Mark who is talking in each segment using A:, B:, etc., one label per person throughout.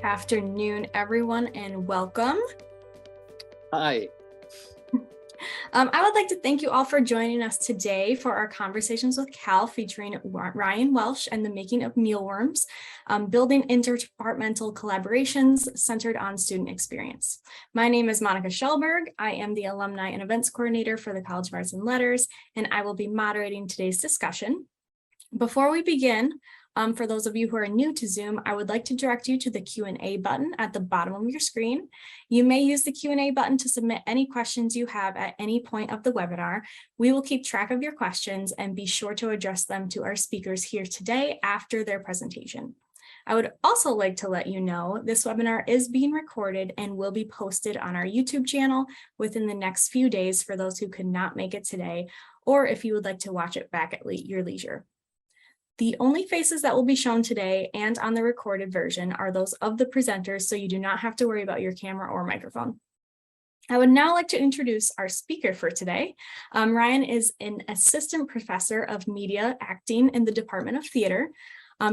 A: afternoon, everyone, and welcome.
B: Hi.
A: I would like to thank you all for joining us today for our Conversations with Cal featuring Ryan Welsh and the Making of Mealworms, building interdepartmental collaborations centered on student experience. My name is Monica Schellberg. I am the Alumni and Events Coordinator for the College of Arts and Letters, and I will be moderating today's discussion. Before we begin, for those of you who are new to Zoom, I would like to direct you to the Q&A button at the bottom of your screen. You may use the Q&A button to submit any questions you have at any point of the webinar. We will keep track of your questions and be sure to address them to our speakers here today after their presentation. I would also like to let you know this webinar is being recorded and will be posted on our YouTube channel within the next few days for those who could not make it today, or if you would like to watch it back at your leisure. The only faces that will be shown today and on the recorded version are those of the presenters, so you do not have to worry about your camera or microphone. I would now like to introduce our speaker for today. Ryan is an assistant professor of media acting in the Department of Theater.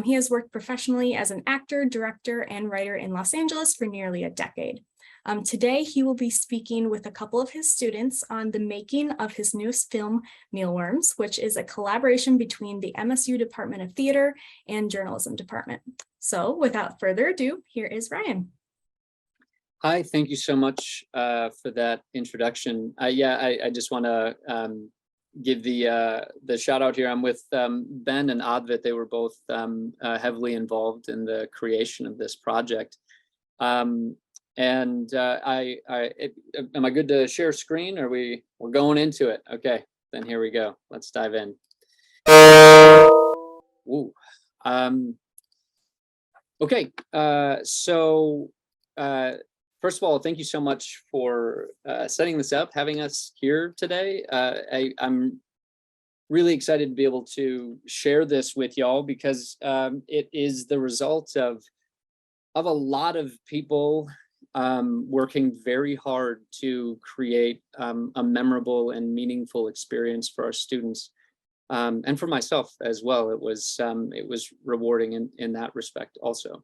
A: He has worked professionally as an actor, director, and writer in Los Angeles for nearly a decade. Today, he will be speaking with a couple of his students on the making of his newest film, Mealworms, which is a collaboration between the MSU Department of Theater and Journalism Department. So without further ado, here is Ryan.
B: Hi, thank you so much for that introduction. I just want to give the shout out here. I'm with Ben and Advit. They were both heavily involved in the creation of this project. Am I good to share screen? Or we're going into it? Okay, then here we go. Let's dive in. Ooh. Okay. First of all, thank you so much for setting this up, having us here today. I'm really excited to be able to share this with y'all because it is the result of a lot of people working very hard to create a memorable and meaningful experience for our students, and for myself as well. It was rewarding in that respect also.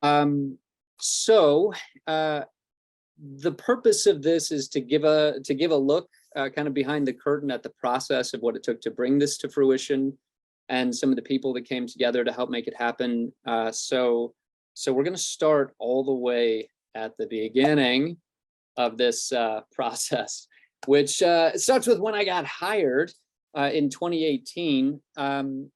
B: The purpose of this is to give a look kind of behind the curtain at the process of what it took to bring this to fruition and some of the people that came together to help make it happen. So we're going to start all the way at the beginning of this process, which starts with when I got hired in 2018. One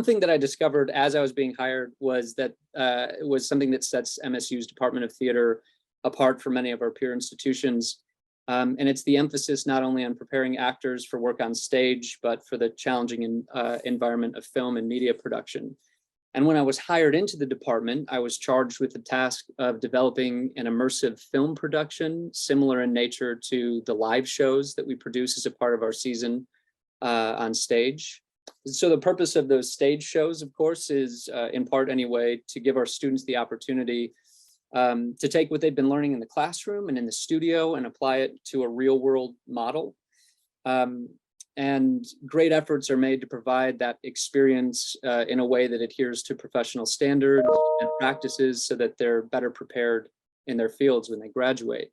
B: thing that I discovered as I was being hired was that it was something that sets MSU's Department of Theater apart from many of our peer institutions. And it's the emphasis not only on preparing actors for work on stage, but for the challenging environment of film and media production. And when I was hired into the department, I was charged with the task of developing an immersive film production similar in nature to the live shows that we produce as a part of our season on stage. So the purpose of those stage shows, of course, is in part anyway, to give our students the opportunity to take what they've been learning in the classroom and in the studio and apply it to a real world model. And great efforts are made to provide that experience in a way that adheres to professional standards and practices so that they're better prepared in their fields when they graduate.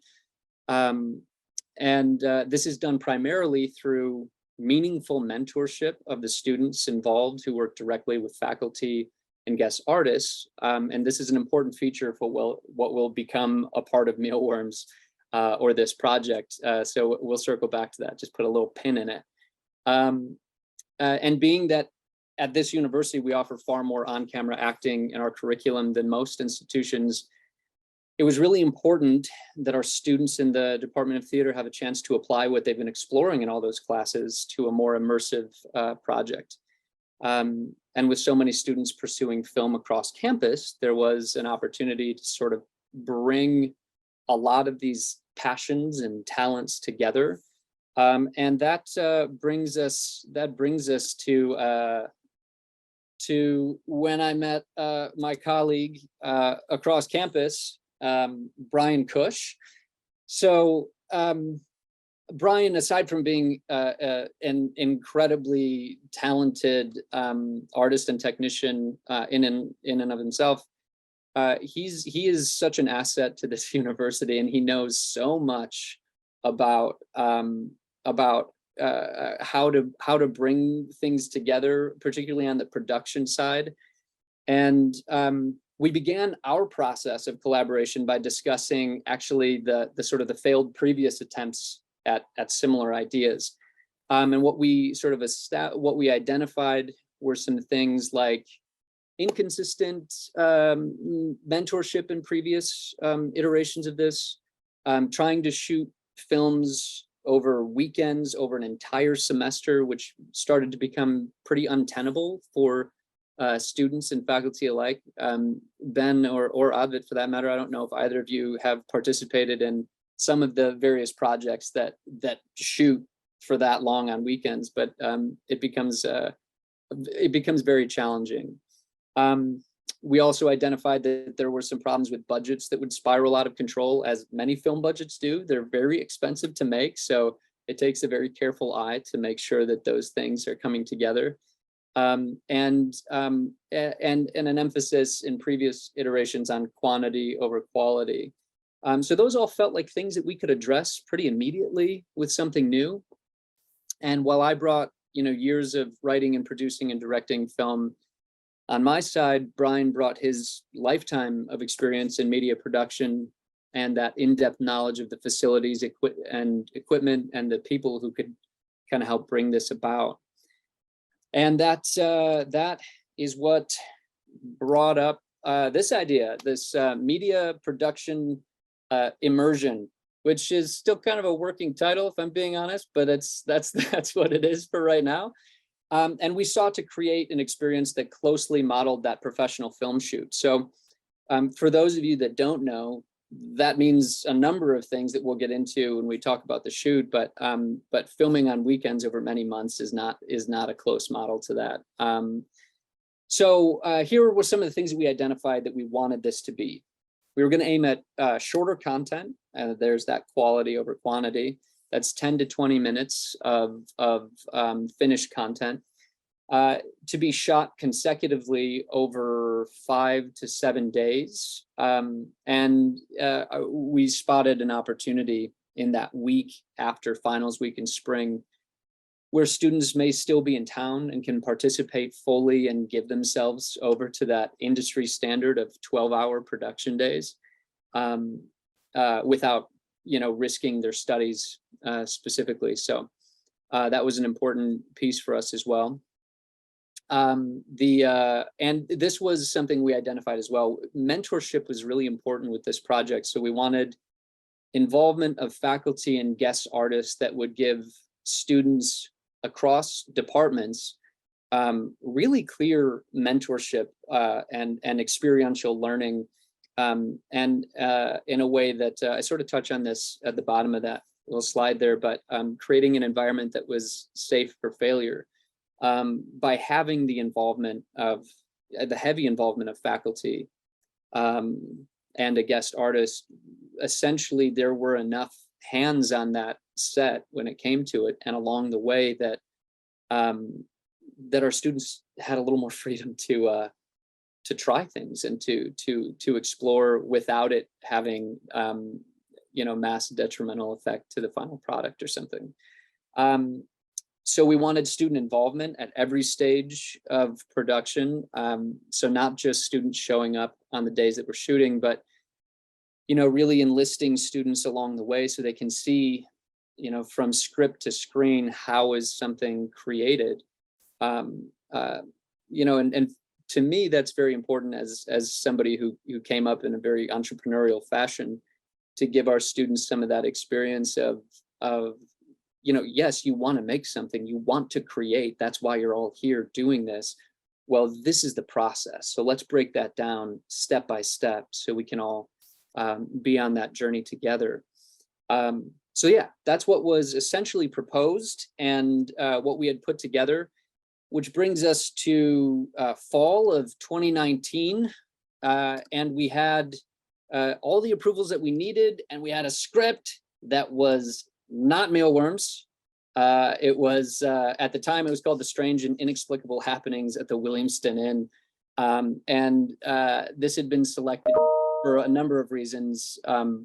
B: This is done primarily through meaningful mentorship of the students involved who work directly with faculty and guest artists. And this is an important feature for what will become a part of Mealworms or this project. So we'll circle back to that, just put a little pin in it. And being that at this university, we offer far more on-camera acting in our curriculum than most institutions, it was really important that our students in the Department of Theater have a chance to apply what they've been exploring in all those classes to a more immersive project. And with so many students pursuing film across campus, there was an opportunity to sort of bring a lot of these passions and talents together. And that brings us to when I met my colleague across campus, Brian Cush. So Brian, aside from being an incredibly talented artist and technician in and of himself, he is such an asset to this university, and he knows so much about how to bring things together, particularly on the production side. And we began our process of collaboration by discussing actually the sort of the failed previous attempts at similar ideas. And what we identified were some things like inconsistent mentorship in previous iterations of this, trying to shoot films over weekends, over an entire semester, which started to become pretty untenable for students and faculty alike. Ben or Advit, for that matter, I don't know if either of you have participated in some of the various projects that shoot for that long on weekends, but it becomes very challenging. We also identified that there were some problems with budgets that would spiral out of control, as many film budgets do. They're very expensive to make, so it takes a very careful eye to make sure that those things are coming together. And an emphasis in previous iterations on quantity over quality. So those all felt like things that we could address pretty immediately with something new. And while I brought, years of writing and producing and directing film, on my side, Brian brought his lifetime of experience in media production and that in-depth knowledge of the facilities and equipment and the people who could kind of help bring this about. And that is what brought up this idea, this media production immersion, which is still kind of a working title, if I'm being honest, but that's what it is for right now. And we sought to create an experience that closely modeled that professional film shoot. So for those of you that don't know, that means a number of things that we'll get into when we talk about the shoot, but filming on weekends over many months is not a close model to that. So here were some of the things that we identified that we wanted this to be. We were going to aim at shorter content, and there's that quality over quantity. That's 10 to 20 minutes of finished content, to be shot consecutively over 5 to 7 days. And we spotted an opportunity in that week after finals week in spring, where students may still be in town and can participate fully and give themselves over to that industry standard of 12-hour production days, without risking their studies specifically. So that was an important piece for us as well. And this was something we identified as well. Mentorship was really important with this project. So we wanted involvement of faculty and guest artists that would give students across departments really clear mentorship and experiential learning, and in a way that I sort of touch on this at the bottom of that little slide there, but creating an environment that was safe for failure by having the heavy involvement of faculty and a guest artist. Essentially, there were enough hands on that set when it came to it, and along the way that our students had a little more freedom to try things and to explore without it having mass detrimental effect to the final product or something. So we wanted student involvement at every stage of production. So not just students showing up on the days that we're shooting, but really enlisting students along the way so they can see, from script to screen, how is something created. And to me, that's very important as somebody who came up in a very entrepreneurial fashion, to give our students some of that experience of yes, you want to make something, you want to create, that's why you're all here doing this. Well, this is the process. So let's break that down step by step so we can all be on that journey together. So yeah, that's what was essentially proposed and what we had put together, which brings us to fall of 2019. And we had all the approvals that we needed, and we had a script that was not Mealworms. It was, at the time, it was called The Strange and Inexplicable Happenings at the Williamston Inn. This had been selected for a number of reasons,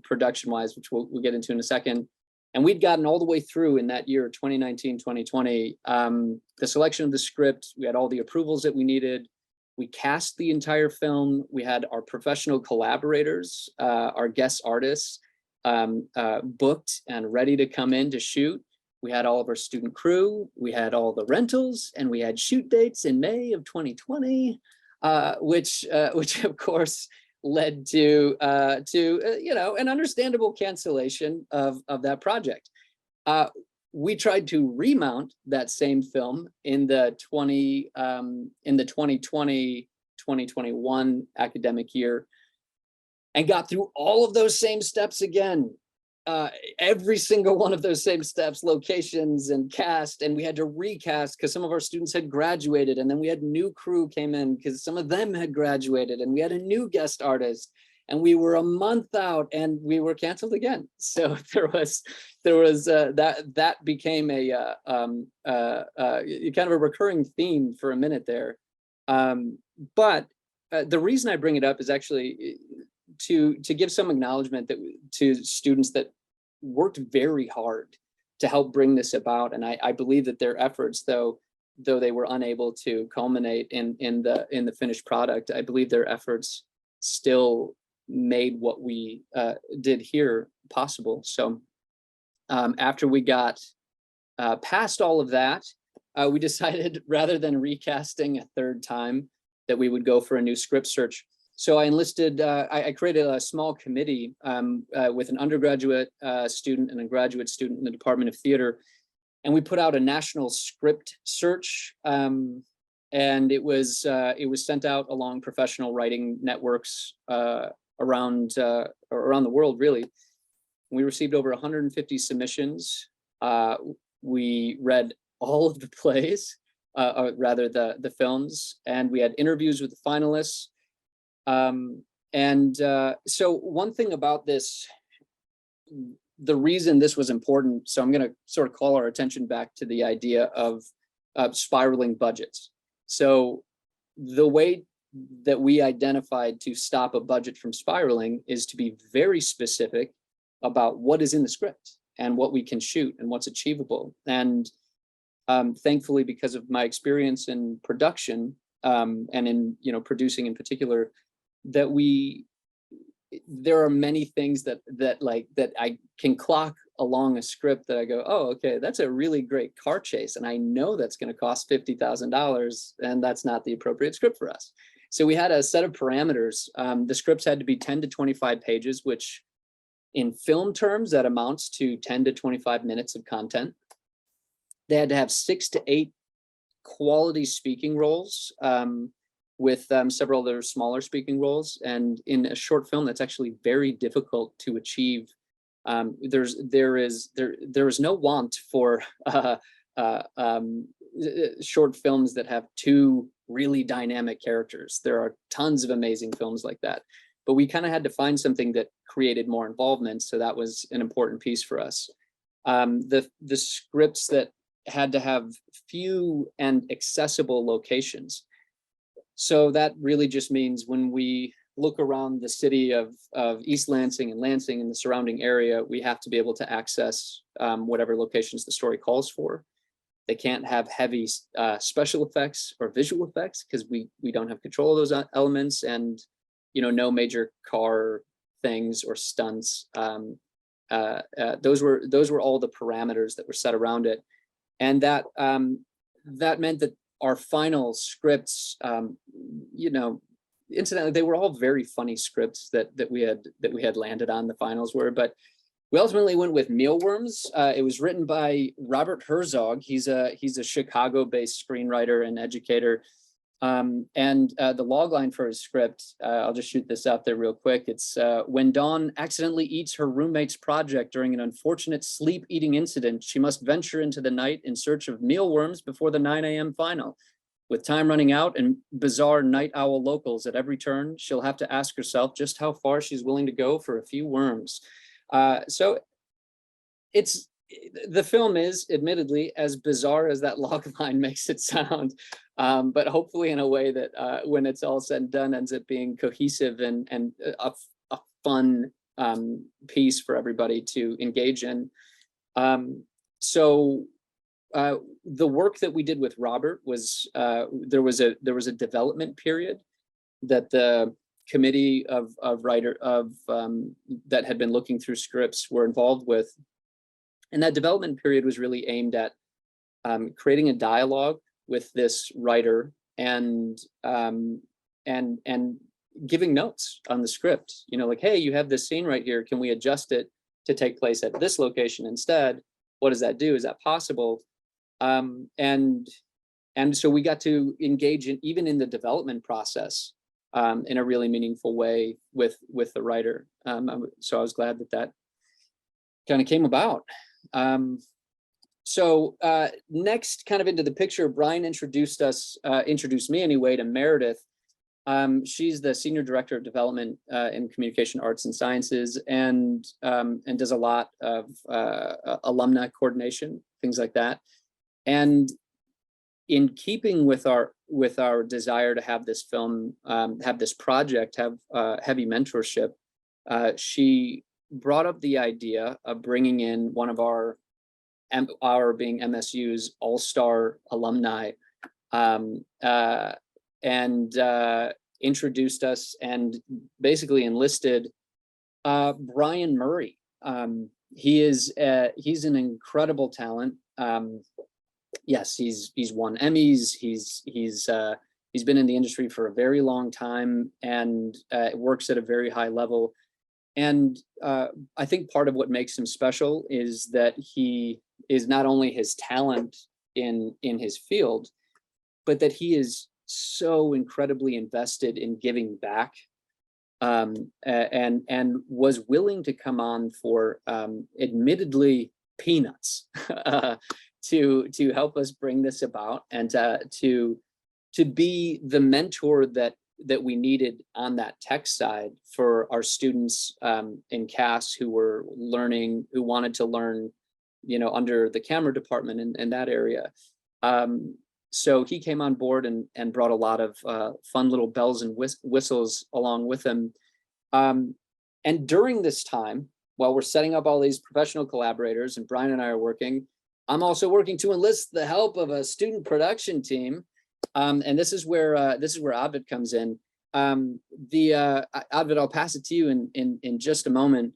B: production-wise, which we'll get into in a second. And we'd gotten all the way through in that year, 2019, 2020, the selection of the script. We had all the approvals that we needed. We cast the entire film. We had our professional collaborators, our guest artists, booked and ready to come in to shoot. We had all of our student crew. We had all the rentals, and we had shoot dates in May of 2020, which of course led to an understandable cancellation of that project. We tried to remount that same film in the 2020-2021 academic year, and got through all of those same steps again. Every single one of those same steps, locations and cast, and we had to recast because some of our students had graduated, and then we had new crew came in because some of them had graduated, and we had a new guest artist, and we were a month out and we were canceled again. So there was that became a kind of a recurring theme for a minute there. But the reason I bring it up is actually to give some acknowledgement to students that worked very hard to help bring this about. And I believe that their efforts, though they were unable to culminate in the finished product, I believe their efforts still made what we did here possible. So after we got past all of that, we decided, rather than recasting a third time, that we would go for a new script search. So I enlisted, I created a small committee with an undergraduate student and a graduate student in the Department of Theater. And we put out a national script search. And it was sent out along professional writing networks around the world, really. We received over 150 submissions. We read all of the plays, or rather the films, and we had interviews with the finalists. So one thing about this, the reason this was important, so I'm going to sort of call our attention back to the idea of spiraling budgets. So the way that we identified to stop a budget from spiraling is to be very specific about what is in the script and what we can shoot and what's achievable. And thankfully, because of my experience in production and in producing in particular, that there are many things that I can clock along a script that I go, oh, okay, that's a really great car chase, and I know that's going to cost $50,000, and that's not the appropriate script for us. So we had a set of parameters. The scripts had to be 10 to 25 pages, which in film terms, that amounts to 10 to 25 minutes of content. They had to have 6 to 8 quality speaking roles, with several other smaller speaking roles. And in a short film, that's actually very difficult to achieve. There is no want for short films that have 2 really dynamic characters. There are tons of amazing films like that, but we kind of had to find something that created more involvement. So that was an important piece for us. The scripts that had to have few and accessible locations. So that really just means when we look around the city of East Lansing and Lansing and the surrounding area, we have to be able to access whatever locations the story calls for. They can't have heavy special effects or visual effects because we don't have control of those elements, and no major car things or stunts. Those were all the parameters that were set around it, and that meant that our final scripts, incidentally, they were all very funny scripts that we had landed on. The finals were, but we ultimately went with Mealworms. It was written by Robert Herzog. He's a Chicago-based screenwriter and educator. The logline for his script, I'll just shoot this out there real quick. It's when Dawn accidentally eats her roommate's project during an unfortunate sleep-eating incident, she must venture into the night in search of mealworms before the 9 a.m. final. With time running out and bizarre night owl locals at every turn, she'll have to ask herself just how far she's willing to go for a few worms. So it's the film is admittedly as bizarre as that log line makes it sound, but hopefully in a way that when it's all said and done ends up being cohesive and a fun piece for everybody to engage in. So the work that we did with Robert was there was a development period that the committee of that had been looking through scripts were involved with. And that development period was really aimed at creating a dialogue with this writer and giving notes on the script. You know, like, hey, you have this scene right here. Can we adjust it to take place at this location instead? What does that do? Is that possible? And so we got to engage even in the development process in a really meaningful way with the writer. So I was glad that kind of came about. So next, kind of into the picture, Brian introduced me anyway to Meredith. She's the Senior Director of Development in Communication Arts and Sciences, and does a lot of alumni coordination, things like that. And in keeping with our desire to have this film, have this project, have heavy mentorship, she brought up the idea of bringing in one of our being MSU's all-star alumni, and introduced us and basically enlisted Brian Murray. He's an incredible talent. Yes, he's won Emmys. He's been in the industry for a very long time and works at a very high level. And I think part of what makes him special is that he is not only his talent in his field, but that he is so incredibly invested in giving back, and was willing to come on for admittedly peanuts to help us bring this about, and to be the mentor that we needed on that tech side for our students in CAS who were learning, who wanted to learn, you know, under the camera department in that area. So he came on board and brought a lot of fun little bells and whistles along with him. And during this time, while we're setting up all these professional collaborators and Brian and I are working, I'm also working to enlist the help of a student production team. And this is where Advit comes in. Advit, I'll pass it to you in just a moment.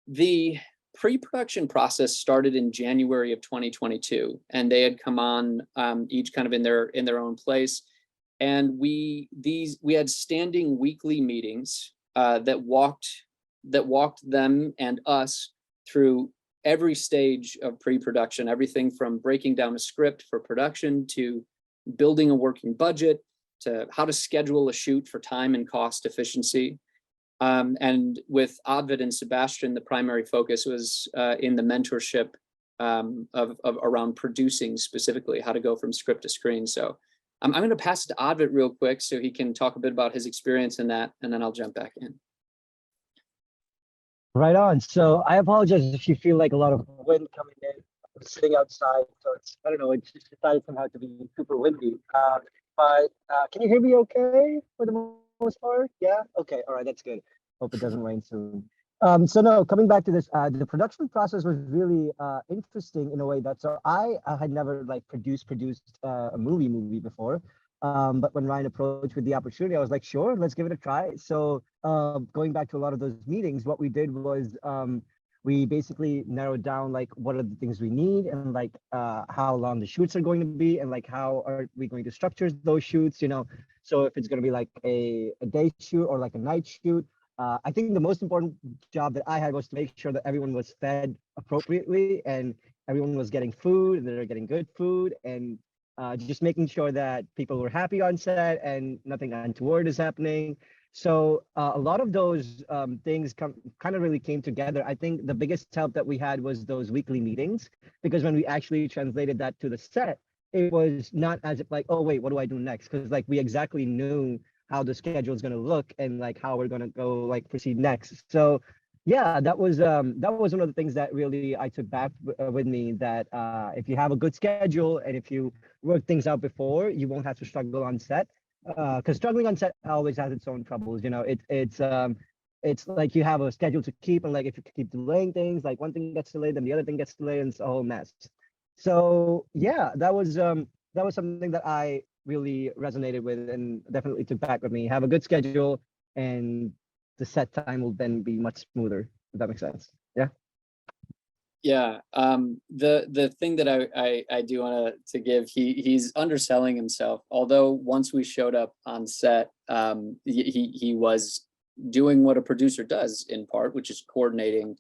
B: The pre-production process started in January of 2022, and they had come on each kind of in their own place. And we had standing weekly meetings that walked them and us through every stage of pre-production, everything from breaking down a script for production to building a working budget to how to schedule a shoot for time and cost efficiency. And with Advit and Sebastian, the primary focus was in the mentorship of around producing, specifically how to go from script to screen. So I'm going to pass it to Advit real quick so he can talk a bit about his experience in that, and then I'll jump back in.
C: Right on. So I apologize if you feel like a lot of wind coming in. I'm sitting outside, so it's, I don't know, it's just decided somehow to be super windy. But can you hear me okay for the most part? Yeah? Okay. All right. That's good. Hope it doesn't rain soon. So no, coming back to this, the production process was really interesting in a way that, so I had never like produced a movie before. But when Ryan approached with the opportunity, I was like, sure, let's give it a try. So going back to a lot of those meetings, what we did was we basically narrowed down like what are the things we need, and like how long the shoots are going to be, and like how are we going to structure those shoots, you know. So if it's going to be like a day shoot or like a night shoot. I think the most important job that I had was to make sure that everyone was fed appropriately and everyone was getting food, and they're getting good food, and just making sure that people were happy on set and nothing untoward is happening. So a lot of those things kind of really came together. I think the biggest help that we had was those weekly meetings, because when we actually translated that to the set, it was not as if like, oh, wait, what do I do next? Because like we exactly knew how the schedule is going to look and like how we're going to go like proceed next. So yeah, that was one of the things that really I took back with me, that if you have a good schedule and if you work things out before, you won't have to struggle on set. Because struggling on set always has its own troubles. You know, it's like you have a schedule to keep, and like if you keep delaying things, like one thing gets delayed, then the other thing gets delayed, and it's a whole mess. So yeah, that was something that I really resonated with and definitely took back with me. Have a good schedule, and the set time will then be much smoother, if that makes sense. Yeah.
B: Yeah, the thing that I do want to give, he's underselling himself. Although once we showed up on set, he was doing what a producer does in part, which is coordinating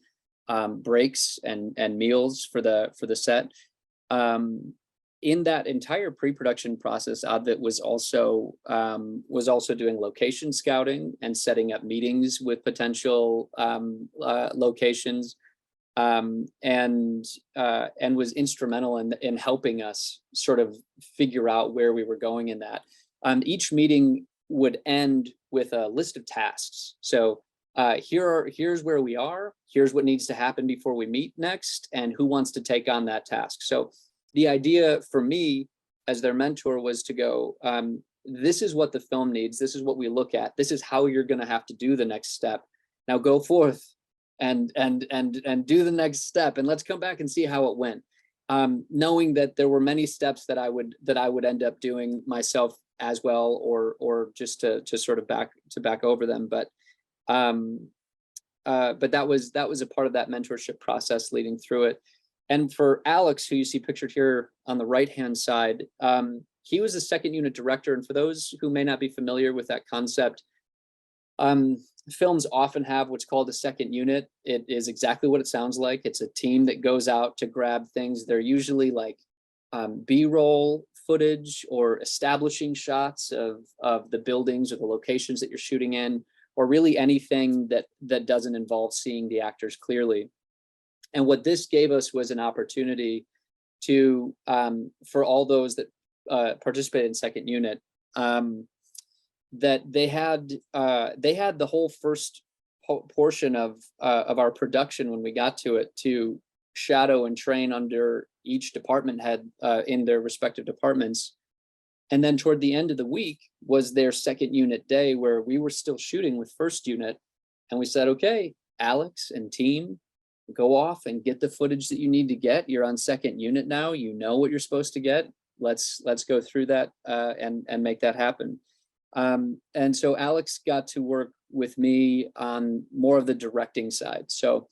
B: breaks and meals for the set. In that entire pre-production process, Advit was also doing location scouting and setting up meetings with potential locations. And was instrumental in helping us sort of figure out where we were going in that. Each meeting would end with a list of tasks. So here's where we are, here's what needs to happen before we meet next, and who wants to take on that task. So the idea for me as their mentor was to go, this is what the film needs, this is what we look at, this is how you're going to have to do the next step. Now go forth and do the next step, and let's come back and see how it went. Knowing that there were many steps that I would end up doing myself as well, or just to sort of back over them. But that was a part of that mentorship process leading through it. And for Alex, who you see pictured here on the right-hand side, he was a second unit director. And for those who may not be familiar with that concept, films often have what's called a second unit. It is exactly what it sounds like. It's a team that goes out to grab things. They're usually like B-roll footage or establishing shots of the buildings or the locations that you're shooting in, or really anything that doesn't involve seeing the actors clearly. And what this gave us was an opportunity to, for all those that participated in second unit, that they had the whole first portion of our production when we got to it to shadow and train under each department head in their respective departments. And then toward the end of the week was their second unit day, where we were still shooting with first unit. And we said, okay, Alex and team, go off and get the footage that you need to get. You're on second unit now. You know what you're supposed to get. Let's go through that and make that happen. And so Alex got to work with me on more of the directing side. So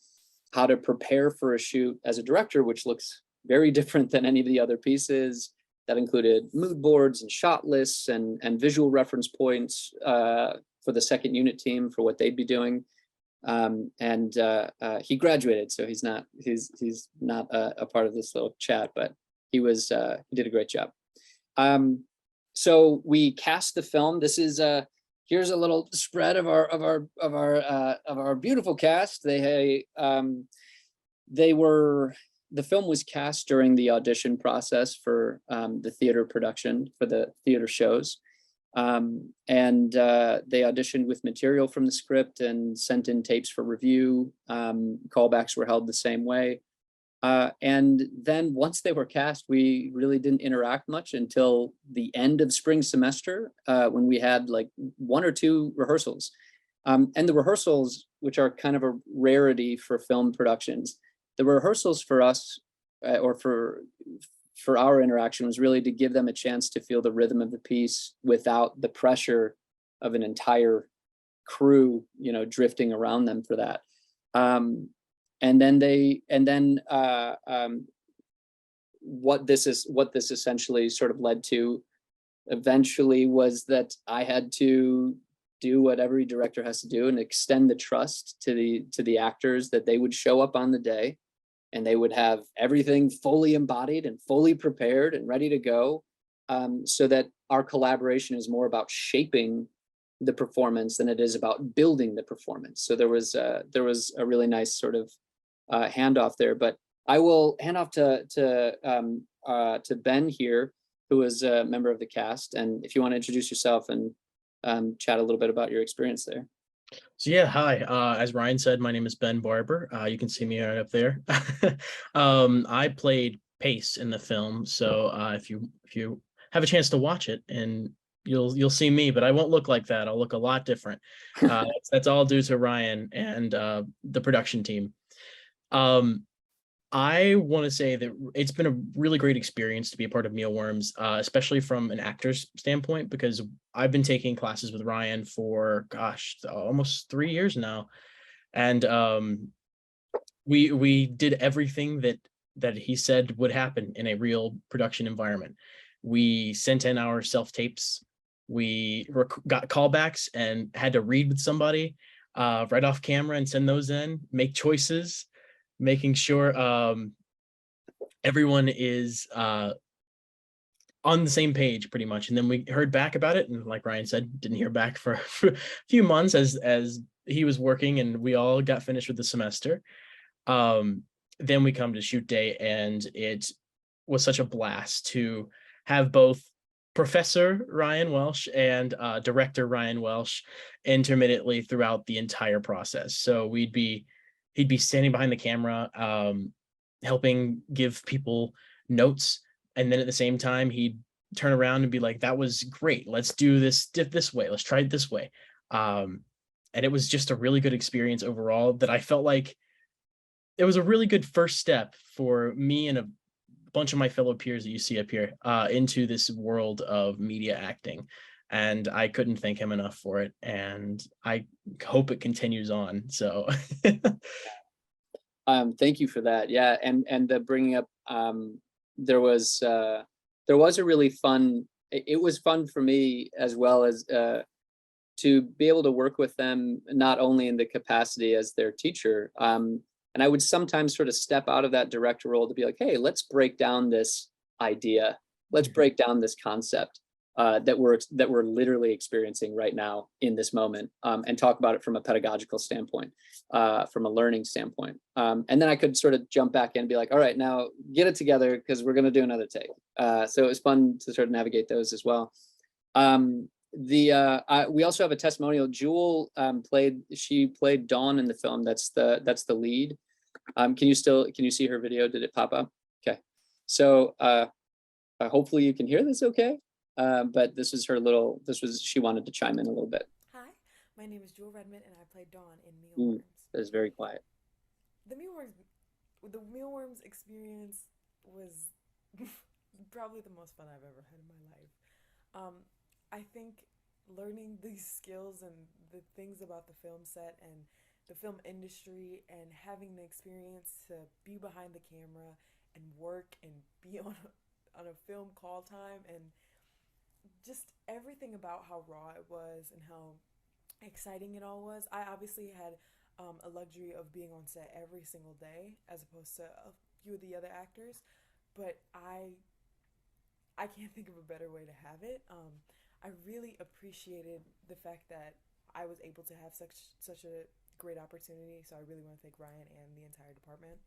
B: how to prepare for a shoot as a director, which looks very different than any of the other pieces. That included mood boards and shot lists and visual reference points for the second unit team for what they'd be doing. He graduated, so he's not a part of this little chat, but he did a great job. So we cast the film. This is here's a little spread of our beautiful cast. The film was cast during the audition process for the theater production, for the theater shows. They auditioned with material from the script and sent in tapes for review. Callbacks were held the same way. And then once they were cast, we really didn't interact much until the end of spring semester, when we had like 1 or 2 rehearsals. And the rehearsals, which are kind of a rarity for film productions, the rehearsals for us, or for our interaction, was really to give them a chance to feel the rhythm of the piece without the pressure of an entire crew, drifting around them for that. What this essentially sort of led to eventually was that I had to do what every director has to do and extend the trust to the actors, that they would show up on the day and they would have everything fully embodied and fully prepared and ready to go, so that our collaboration is more about shaping the performance than it is about building the performance. So there was a really nice sort of handoff there. But I will hand off to Ben here, who is a member of the cast, and if you want to introduce yourself and chat a little bit about your experience there.
D: So yeah, hi. As Ryan said, my name is Ben Barber. You can see me right up there. I played Pace in the film, so if you have a chance to watch it, and you'll see me, but I won't look like that. I'll look a lot different. That's all due to Ryan and the production team. Um, I want to say that it's been a really great experience to be a part of Mealworms, especially from an actor's standpoint, because I've been taking classes with Ryan for, gosh, almost 3 years now, and we did everything that he said would happen in a real production environment. We sent in our self tapes. We got callbacks and had to read with somebody right off camera and send those in, make choices, making sure everyone is on the same page pretty much. And then we heard back about it, and like Ryan said, didn't hear back for a few months as he was working and we all got finished with the semester. Then we come to shoot day, and it was such a blast to have both Professor Ryan Welsh and Director Ryan Welsh intermittently throughout the entire process. So he'd be standing behind the camera, helping give people notes, and then at the same time he'd turn around and be like, "That was great. Let's do this way. Let's try it this way." And it was just a really good experience overall that I felt like it was a really good first step for me and a bunch of my fellow peers that you see up here into this world of media acting. And I couldn't thank him enough for it. And I hope it continues on. So
B: Thank you for that. Yeah, and the bringing up there was a really fun. It was fun for me as well as to be able to work with them, not only in the capacity as their teacher. And I would sometimes sort of step out of that director role to be like, hey, let's break down this idea. Let's break down this concept that we're literally experiencing right now in this moment, and talk about it from a pedagogical standpoint, from a learning standpoint. And then I could sort of jump back in and be like, all right, now get it together because we're going to do another take. So it was fun to sort of navigate those as well. We also have a testimonial. Jewel played Dawn in the film. That's the lead. Can you see her video? Did it pop up? Okay. So hopefully you can hear this okay. But she wanted to chime in a little bit.
E: Hi, my name is Jewel Redmond and I play Dawn in Mealworms.
B: That is very quiet.
E: The Mealworms experience was probably the most fun I've ever had in my life. I think learning these skills and the things about the film set and the film industry and having the experience to be behind the camera and work and be on a film call time, and just everything about how raw it was and how exciting it all was. I obviously had a luxury of being on set every single day as opposed to a few of the other actors, but I can't think of a better way to have it. I really appreciated the fact that I was able to have such a great opportunity, so I really want to thank Ryan and the entire department.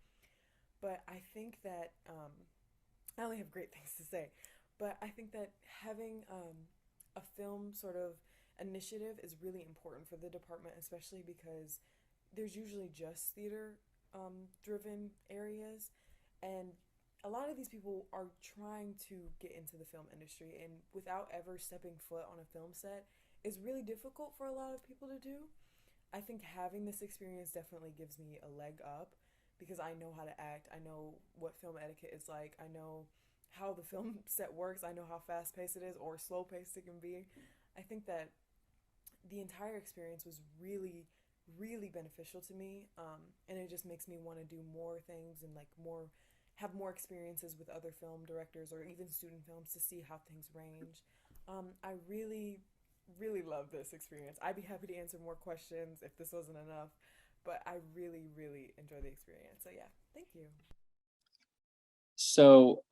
E: But I think that I only have great things to say, but I think that having a film sort of initiative is really important for the department, especially because there's usually just theater driven areas, and a lot of these people are trying to get into the film industry, and without ever stepping foot on a film set is really difficult for a lot of people to do. I think having this experience definitely gives me a leg up because I know how to act. I know what film etiquette is like. I know how the film set works. I know how fast paced it is or slow paced it can be. I think that the entire experience was really, really beneficial to me, and it just makes me want to do more things and have more experiences with other film directors or even student films to see how things range. I really, really love this experience. I'd be happy to answer more questions if this wasn't enough, but I really, really enjoy the experience. So yeah, thank you.
B: So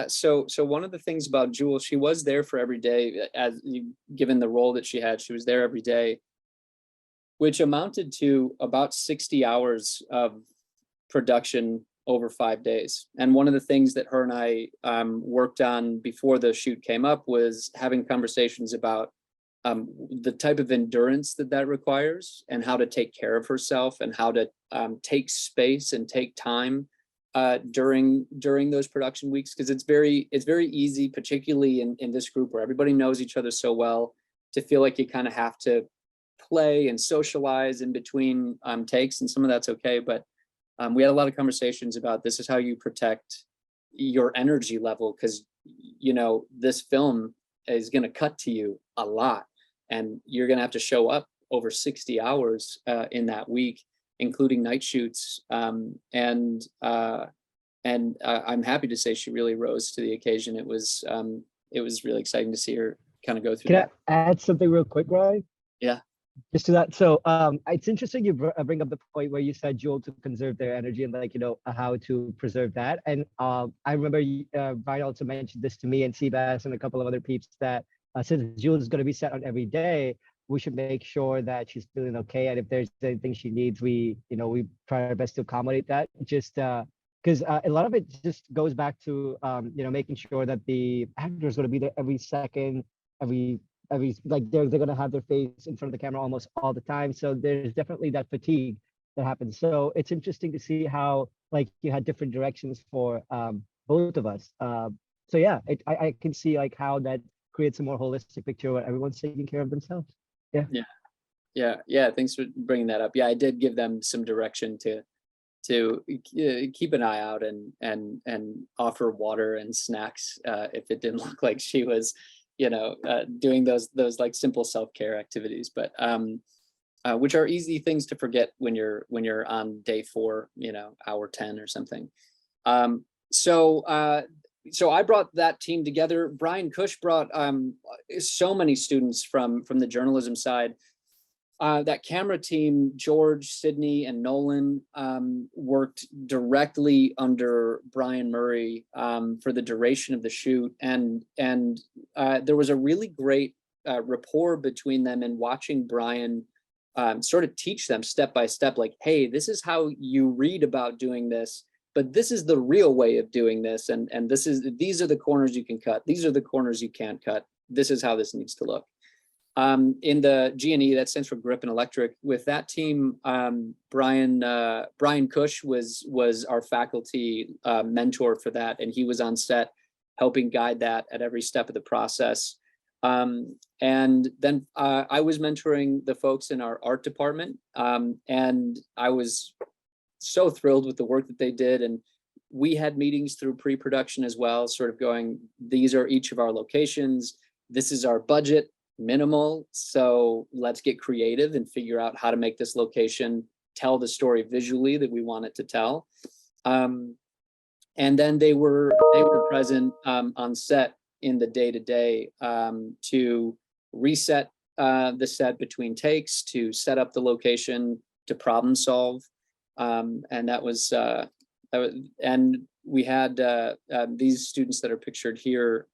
B: so one of the things about Jewel, she was there for every day. Given the role that she had, she was there every day, which amounted to about 60 hours of production over 5 days. And one of the things that her and I worked on before the shoot came up was having conversations about the type of endurance that requires, and how to take care of herself, and how to take space and take time during those production weeks, because it's very easy, particularly in this group where everybody knows each other so well, to feel like you kind of have to play and socialize in between takes, and some of that's okay, but we had a lot of conversations about this is how you protect your energy level, because you know this film is going to cut to you a lot, and you're going to have to show up over 60 hours in that week, including night shoots. And I'm happy to say she really rose to the occasion. It was really exciting to see her kind of go through
C: Can
B: that.
C: I add something real quick, Ryan?
B: Yeah.
C: Just to that. So it's interesting you bring up the point where you said Joel to conserve their energy and like, you know, how to preserve that. And I remember Ryan also mentioned this to me and Seabass and a couple of other peeps that since Jules is going to be set on every day, we should make sure that she's feeling okay. And if there's anything she needs, we try our best to accommodate that. Just because a lot of it just goes back to, making sure that the actor is going to be there every second, every like they're gonna have their face in front of the camera almost all the time. So there's definitely that fatigue that happens. So it's interesting to see how like you had different directions for both of us. So yeah, I can see like how that creates a more holistic picture where everyone's taking care of themselves.
B: Yeah. Thanks for bringing that up. Yeah, I did give them some direction to keep an eye out and offer water and snacks if it didn't look like she was doing those like simple self-care activities, but which are easy things to forget when you're on day 4, hour 10 or something. So I brought that team together. Brian Cush brought so many students from the journalism side. That camera team, George, Sydney, and Nolan, worked directly under Brian Murray for the duration of the shoot, and there was a really great rapport between them, and watching Brian sort of teach them step by step, like, hey, this is how you read about doing this, but this is the real way of doing this, and these are the corners you can cut, these are the corners you can't cut, this is how this needs to look. In the G&E, that stands for Grip and Electric. With that team, Brian Cush was our faculty mentor for that, and he was on set helping guide that at every step of the process. And then I was mentoring the folks in our art department, and I was so thrilled with the work that they did. And we had meetings through pre-production as well, sort of going, these are each of our locations, this is our budget, minimal, so let's get creative and figure out how to make this location tell the story visually that we want it to tell. And then they were present on set in the day-to-day to reset the set between takes, to set up the location, to problem solve, and that was and we had these students that are pictured here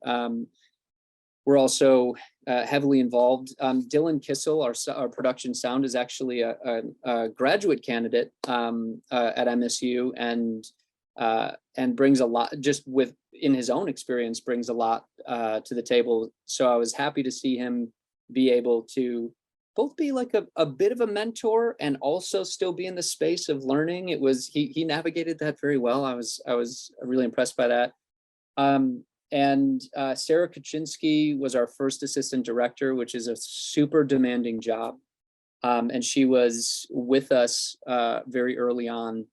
B: were also heavily involved. Dylan Kissel, our production sound, is actually a graduate candidate at MSU, and brings a lot, just in his own experience, brings a lot to the table. So I was happy to see him be able to both be like a bit of a mentor and also still be in the space of learning. He navigated that very well. I was really impressed by that. And Sarah Kaczynski was our first assistant director, which is a super demanding job. And she was with us very early on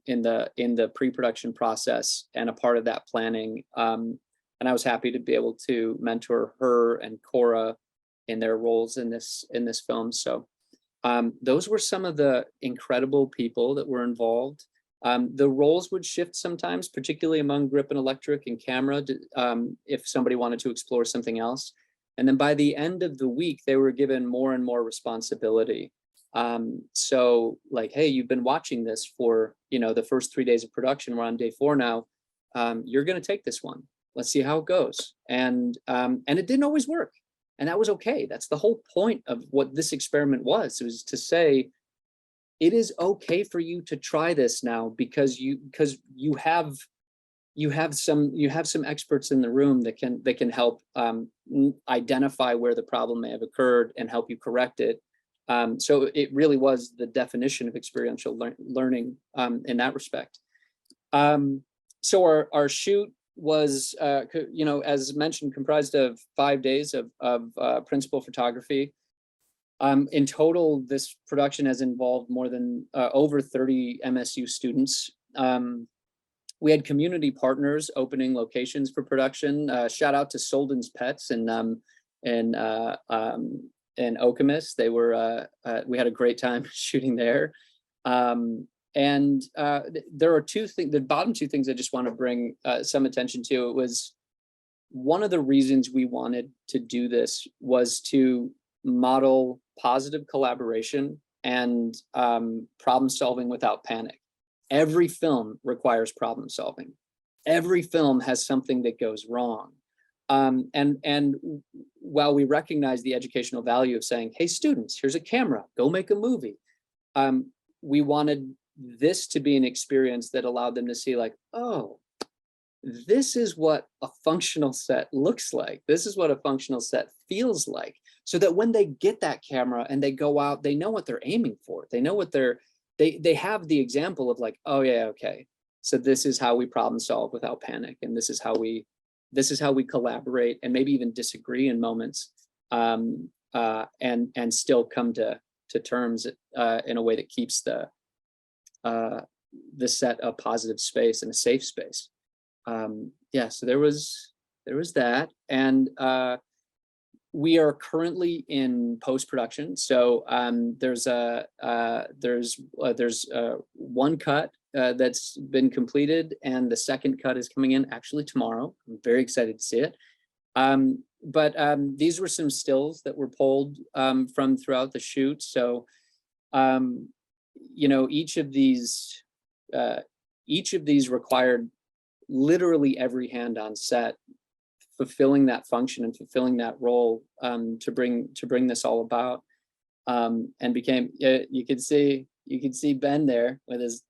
B: in the pre-production process and a part of that planning. And I was happy to be able to mentor her and Cora in their roles in this film. So those were some of the incredible people that were involved. The roles would shift sometimes, particularly among grip and electric and camera, if somebody wanted to explore something else. And then by the end of the week, they were given more and more responsibility. So like, hey, you've been watching this for, the first 3 days of production. We're on day 4 now. You're going to take this one. Let's see how it goes. And it didn't always work. And that was okay. That's the whole point of what this experiment was. It was to say, it is okay for you to try this now because you have you have some experts in the room that can help identify where the problem may have occurred and help you correct it. So it really was the definition of experiential learning in that respect. So our shoot was, as mentioned, comprised of 5 days of principal photography. In total, this production has involved more than over 30 MSU students. We had community partners opening locations for production. Shout out to Solden's Pets and Okemos. They were we had a great time shooting there. And there are two things, the bottom two things I just want to bring some attention to. It was one of the reasons we wanted to do this was to model positive collaboration and problem solving without panic. Every film requires problem solving. Every film has something that goes wrong. And while we recognize the educational value of saying, hey, students, here's a camera, go make a movie. We wanted this to be an experience that allowed them to see like, oh, this is what a functional set looks like. This is what a functional set feels like. So that when they get that camera and they go out, they know what they're aiming for. They know what they have the example of like, oh yeah, okay. So this is how we problem solve without panic. And this is how we collaborate and maybe even disagree in moments and still come to terms in a way that keeps the set a positive space and a safe space. Yeah, so there was that. And we are currently in post-production. So there's one cut that's been completed, and the second cut is coming in actually tomorrow. I'm very excited to see it. But these were some stills that were pulled from throughout the shoot. So each of these required literally every hand on set fulfilling that function and fulfilling that role to bring this all about, and became, you could see Ben there with his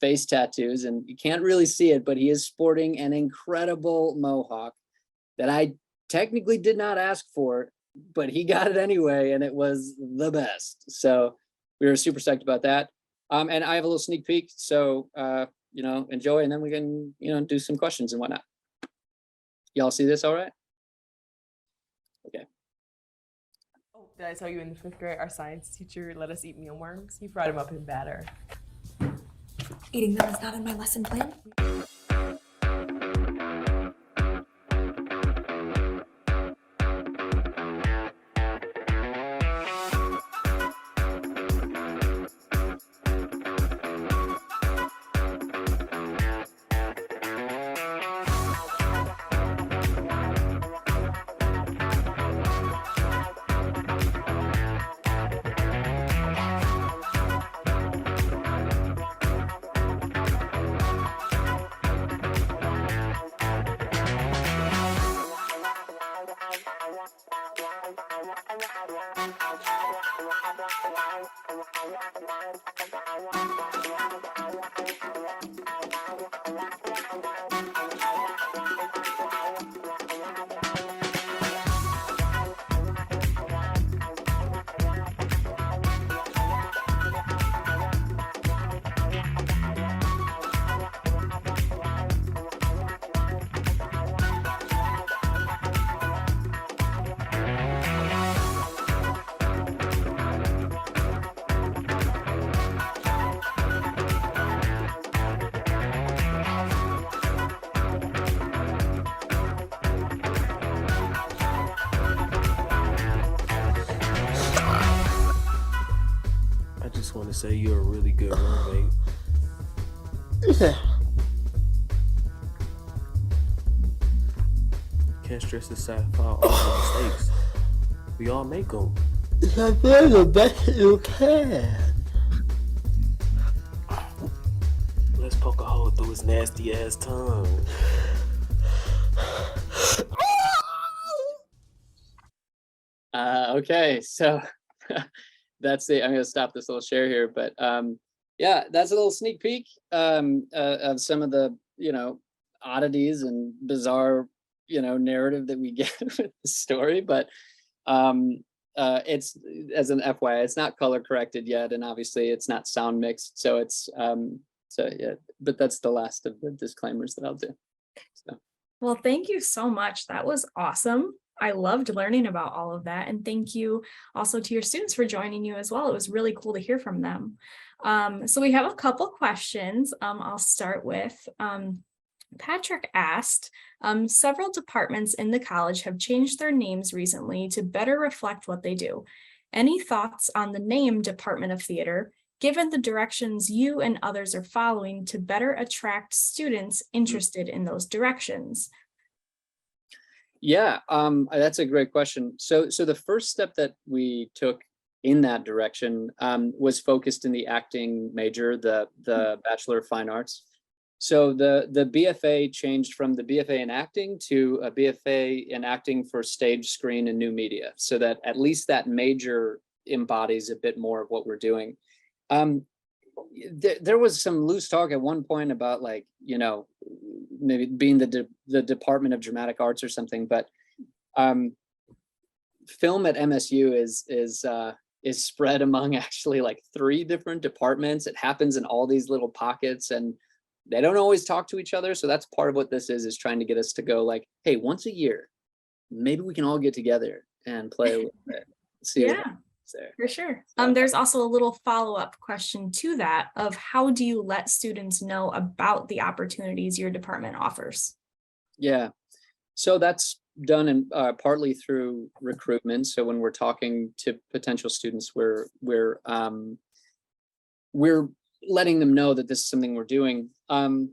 B: face tattoos, and you can't really see it, but he is sporting an incredible mohawk that I technically did not ask for, but he got it anyway, and it was the best. So we were super psyched about that. And I have a little sneak peek, so enjoy, and then we can do some questions and whatnot. Y'all see this all right? Okay.
E: Oh, did I tell you in the 5th grade, our science teacher let us eat mealworms? He fried them up in batter.
F: Eating them is not in my lesson plan.
G: Want to say you're a really good roommate.
H: Yeah.
G: Can't stress aside all the mistakes. We all make them.
H: You're doing the best you can.
G: Let's poke a hole through his nasty ass tongue.
B: Okay, so that's it. I'm going to stop this little share here, but yeah, that's a little sneak peek of some of the oddities and bizarre, narrative that we get with the story, but it's, as an FYI, it's not color corrected yet, and obviously it's not sound mixed, so it's so yeah, but that's the last of the disclaimers that I'll do. So.
A: Well, thank you so much. That was awesome. I loved learning about all of that. And thank you also to your students for joining you as well. It was really cool to hear from them. So we have a couple questions. I'll start with Patrick asked, several departments in the college have changed their names recently to better reflect what they do. Any thoughts on the name Department of Theater, given the directions you and others are following to better attract students interested in those directions?
B: Yeah, that's a great question. So the first step that we took in that direction was focused in the acting major, the Bachelor of Fine Arts. So the BFA changed from the BFA in acting to a BFA in acting for stage, screen, and new media, so that at least that major embodies a bit more of what we're doing. There was some loose talk at one point about, like, maybe being the Department of Dramatic Arts or something, but film at MSU is spread among actually like 3 different departments. It happens in all these little pockets, and they don't always talk to each other. So that's part of what this is trying to get us to go, like, hey, once a year, maybe we can all get together and play a little bit. See what happens there.
A: For sure. There's also a little follow-up question to that of how do you let students know about the opportunities your department offers? Yeah,
B: so that's done in partly through recruitment. So when we're talking to potential students, we're letting them know that this is something we're doing. And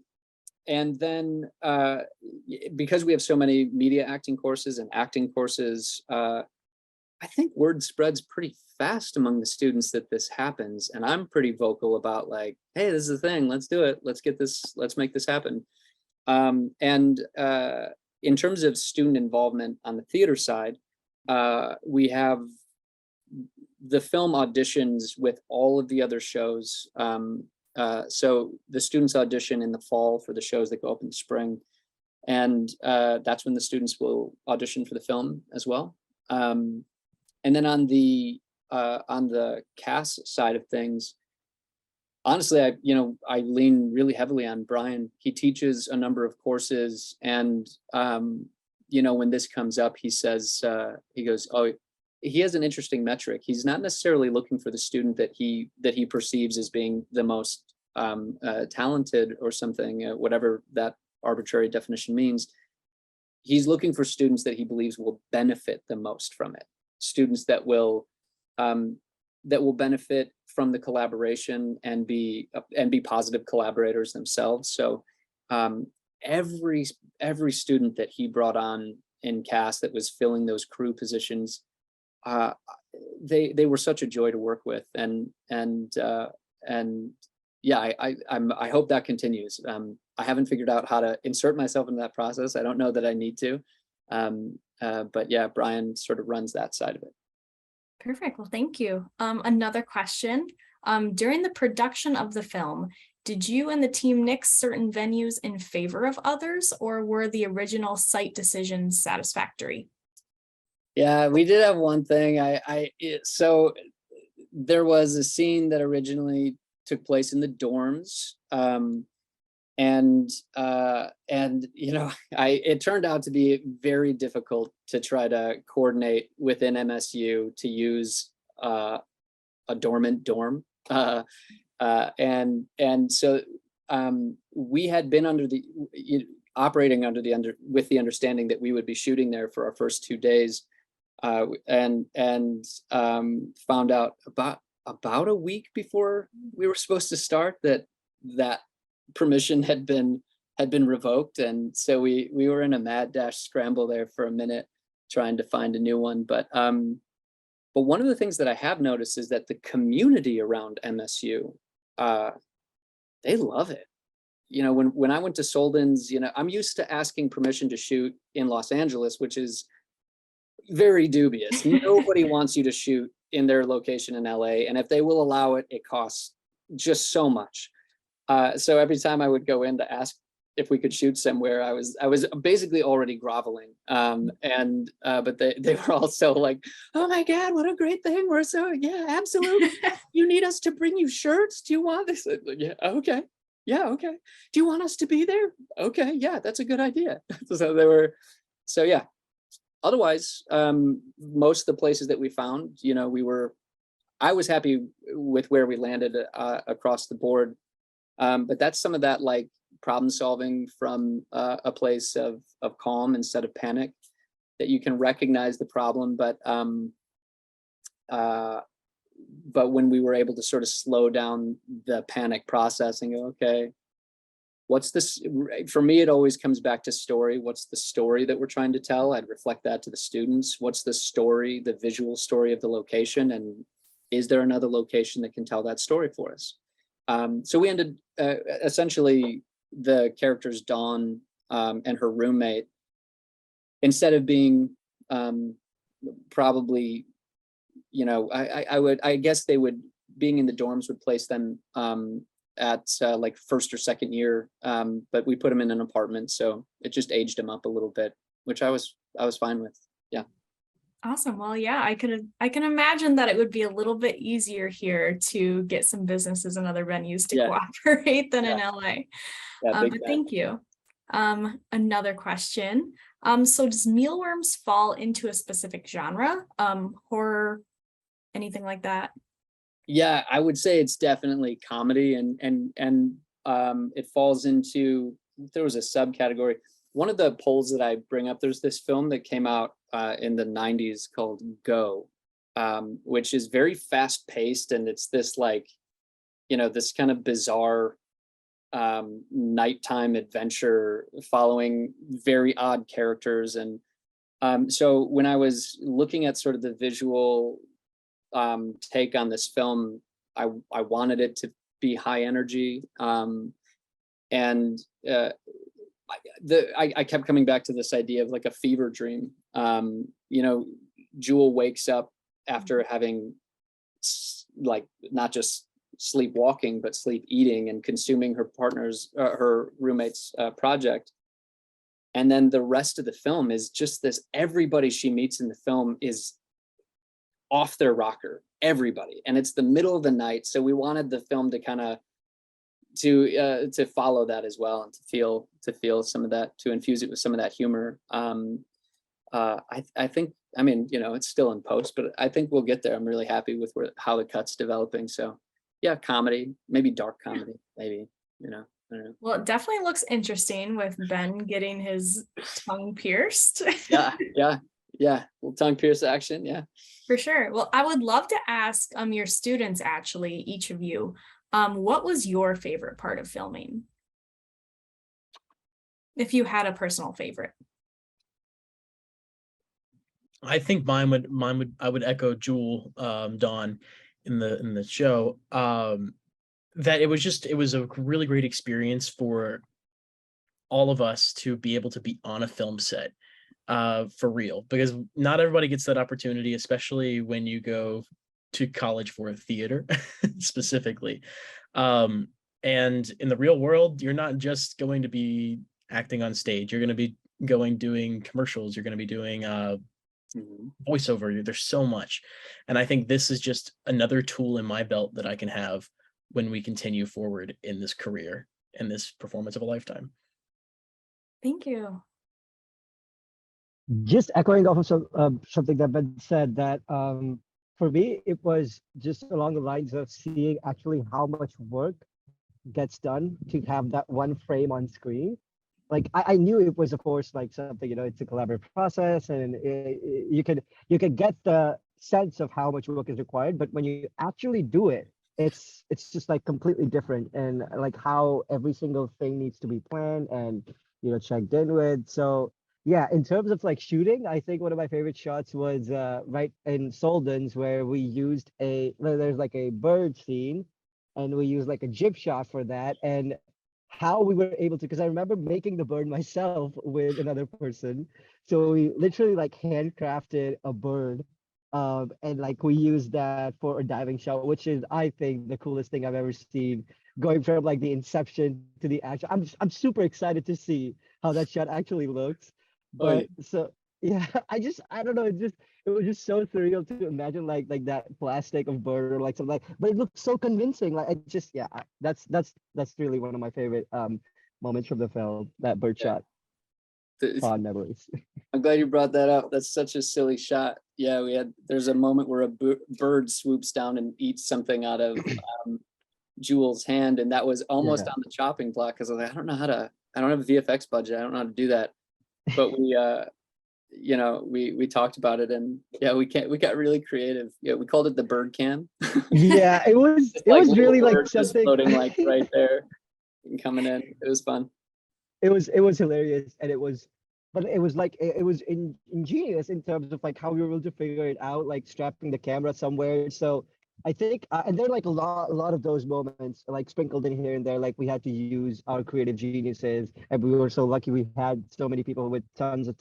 B: then because we have so many media acting courses and acting courses, I think word spreads pretty fast among the students that this happens. And I'm pretty vocal about, like, hey, this is a thing, let's do it. Let's make this happen. And in terms of student involvement on the theater side, we have the film auditions with all of the other shows. So the students audition in the fall for the shows that go up in the spring. And that's when the students will audition for the film as well. And then on the cast side of things, honestly, I lean really heavily on Brian. He teaches a number of courses, and when this comes up, he says, he goes, oh, he has an interesting metric. He's not necessarily looking for the student that he perceives as being the most talented or something, whatever that arbitrary definition means. He's looking for students that he believes will benefit the most from it. Students that will benefit from the collaboration and be positive collaborators themselves. So every student that he brought on in cast that was filling those crew positions, they were such a joy to work with, and yeah, I hope that continues. I haven't figured out how to insert myself into that process. I don't know that I need to. But yeah, Brian sort of runs that side of it.
A: Perfect. Well, thank you. Another question. During the production of the film, did you and the team nix certain venues in favor of others, or were the original site decisions satisfactory?
B: Yeah, we did have one thing. So there was a scene that originally took place in the dorms. And it turned out to be very difficult to try to coordinate within MSU to use a dormant dorm. And so we had been operating with the understanding that we would be shooting there for our first 2 days, and found out about a week before we were supposed to start that permission had been revoked, and so we were in a mad dash scramble there for a minute trying to find a new one. But one of the things that I have noticed is that the community around MSU, they love it. When I went to Solden's, I'm used to asking permission to shoot in Los Angeles, which is very dubious. Nobody wants you to shoot in their location in LA, and if they will allow it, it costs just so much. So every time I would go in to ask if we could shoot somewhere. I was basically already groveling. But they were all so like, oh my God, what a great thing. We're so, yeah, absolutely. You need us to bring you shirts? Do you want this? Yeah, okay. Yeah, okay. Do you want us to be there? Okay, yeah, that's a good idea. So yeah. Otherwise, most of the places that we found, I was happy with where we landed across the board. But that's some of that like problem solving from a place of calm instead of panic, that you can recognize the problem, but when we were able to sort of slow down the panic process and go, okay, what's this? For me, it always comes back to story. What's the story that we're trying to tell? I'd reflect that to the students. What's the story, the visual story of the location? And is there another location that can tell that story for us? So we ended essentially the characters Dawn and her roommate, instead of being probably, I guess they would, being in the dorms would place them at like first or second year, but we put them in an apartment, so it just aged them up a little bit, which I was fine with. Yeah.
A: Awesome. Well, yeah, I can imagine that it would be a little bit easier here to get some businesses and other venues to cooperate than in LA.
B: Yeah,
A: But thank you. Another question. So does Mealworms fall into a specific genre? Horror, anything like that?
B: Yeah, I would say it's definitely comedy, and it falls into, there was a subcategory. One of the polls that I bring up, there's this film that came out in the 90s called Go, which is very fast paced, and it's this like, this kind of bizarre nighttime adventure following very odd characters. And so when I was looking at sort of the visual take on this film, I wanted it to be high energy, and I kept coming back to this idea of like a fever dream. Jewel wakes up after having like not just sleepwalking, but sleep eating and consuming her roommate's project. And then the rest of the film is just this, everybody she meets in the film is off their rocker, everybody. And it's the middle of the night. So we wanted the film to kind of, to follow that as well, and to feel some of that, to infuse it with some of that humor. I think, it's still in post, but I think we'll get there. I'm really happy with how the cut's developing. So yeah, comedy, maybe dark comedy, maybe, I don't know.
A: Well, it definitely looks interesting with Ben getting his tongue pierced.
B: Yeah. Little tongue pierce action. Yeah.
A: For sure. Well, I would love to ask your students, actually, each of you, what was your favorite part of filming? If you had a personal favorite.
D: I think I would echo Jewel, Dawn in the show, that it was a really great experience for all of us to be able to be on a film set for real, because not everybody gets that opportunity, especially when you go to college for theater specifically. And in the real world, you're not just going to be acting on stage. You're going to be doing commercials. You're going to be doing voiceover. There's so much. And I think this is just another tool in my belt that I can have when we continue forward in this career and this performance of a lifetime.
A: Thank you.
C: Just echoing off of something that Ben said, that for me, it was just along the lines of seeing actually how much work gets done to have that one frame on screen. Like I knew it was, of course, like something, it's a collaborative process, and you could get the sense of how much work is required, but when you actually do it, it's just like completely different, and like how every single thing needs to be planned and checked in with. So yeah, in terms of like shooting, I think one of my favorite shots was right in Soldens, where we used there's like a bird scene, and we used like a jib shot for that, and how we were able to, because I remember making the bird myself with another person. So we literally like handcrafted a bird, and like we used that for a diving shot, which is, I think, the coolest thing I've ever seen going from like the inception to the action. I'm super excited to see how that shot actually looks. But so yeah, I don't know, it was just so surreal to imagine like that plastic of bird or like something like, but it looks so convincing. Like I just yeah, that's really one of my favorite moments from the film, that bird shot. Fond memories.
B: I'm glad you brought that up. That's such a silly shot. Yeah, there's a moment where a bird swoops down and eats something out of Jewel's hand, and that was almost on the chopping block because I was like, I don't have a VFX budget. I don't know how to do that. But we talked about it, and yeah, we got really creative. Yeah, we called it the bird cam.
C: Yeah, it was really like something
B: floating like right there and coming in. It was fun.
C: It was hilarious, and it was like it was ingenious in terms of like how we were able to figure it out, like strapping the camera somewhere. So I think and there are like a lot of those moments like sprinkled in here and there, like we had to use our creative geniuses, and we were so lucky we had so many people with tons of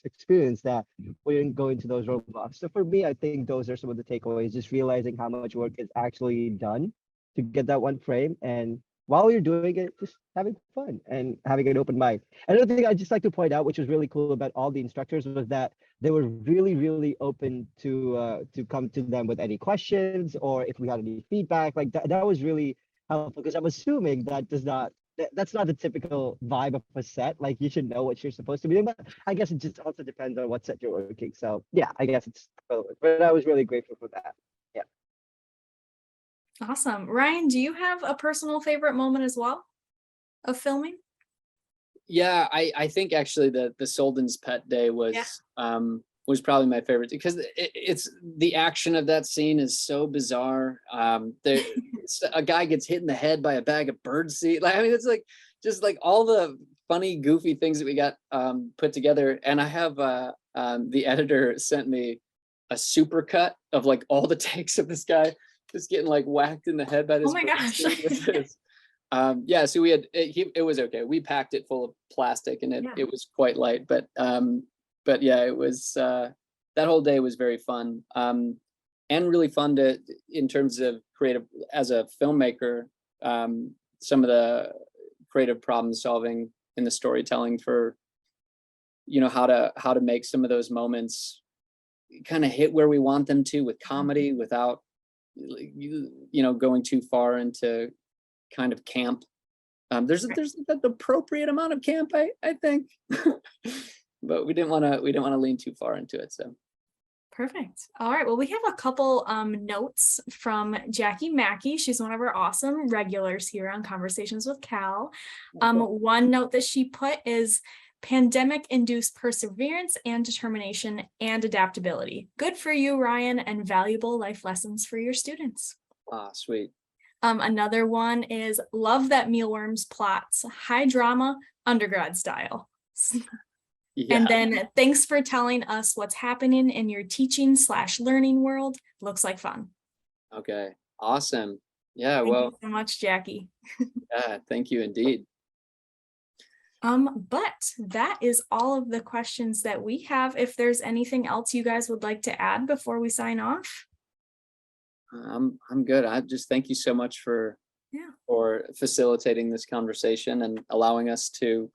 C: experience that we didn't go into those roadblocks. So for me, I think those are some of the takeaways, just realizing how much work is actually done to get that one frame, and while you're doing it, just having fun and having an open mind. Another thing I'd just like to point out, which was really cool about all the instructors, was that they were really, really open to come to them with any questions or if we had any feedback. Like that was really helpful, because I'm assuming that's not the typical vibe of a set. Like you should know what you're supposed to be doing, but I guess it just also depends on what set you're working. So yeah, I guess but I was really grateful for that. Yeah.
A: Awesome. Ryan, do you have a personal favorite moment as well of filming?
B: Yeah, I think actually the Solden's pet day was probably my favorite, because it's the action of that scene is so bizarre. A guy gets hit in the head by a bag of birdseed. Like, I mean, it's like just like all the funny, goofy things that we got put together. And I have the editor sent me a super cut of like all the takes of this guy just getting like whacked in the head by this.
A: Oh my gosh.
B: So we had it was okay. We packed it full of plastic, and it was quite light, but yeah, it was that whole day was very fun, and really fun in terms of creative as a filmmaker. Some of the creative problem solving in the storytelling for how to make some of those moments kind of hit where we want them to with comedy without going too far into kind of camp. There's an appropriate amount of camp, I think, but we didn't want to lean too far into it. So
A: perfect. All right. Well, we have a couple notes from Jackie Mackey. She's one of our awesome regulars here on Conversations with Cal. One note that she put is pandemic-induced perseverance and determination and adaptability. Good for you, Ryan, and valuable life lessons for your students.
B: Ah, sweet.
A: Another one is love that Mealworms plots, high drama, undergrad style.
B: Yeah.
A: And then thanks for telling us what's happening in your teaching/learning world. Looks like fun.
B: Okay, awesome. Yeah,
A: Thank you so much, Jackie.
B: Yeah, thank you indeed.
A: But that is all of the questions that we have. If there's anything else you guys would like to add before we sign off.
B: I'm good. I just thank you so much for facilitating this conversation and allowing us to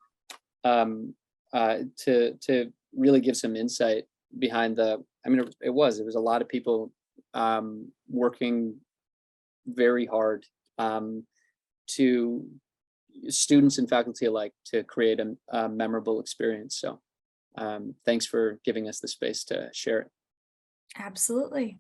B: really give some insight behind it was a lot of people working very hard to students and faculty alike to create a memorable experience. So thanks for giving us the space to share it.
A: Absolutely.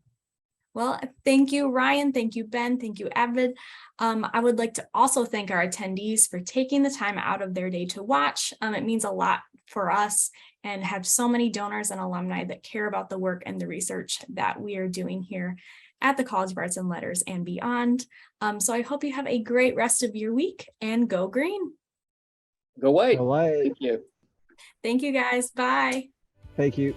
A: Well, thank you, Ryan. Thank you, Ben. Thank you, Avid. I would like to also thank our attendees for taking the time out of their day to watch. It means a lot for us, and have so many donors and alumni that care about the work and the research that we are doing here at the College of Arts and Letters and beyond. So I hope you have a great rest of your week, and go green.
B: Go white.
C: Go white.
B: Thank you.
A: Thank you, guys. Bye.
C: Thank you.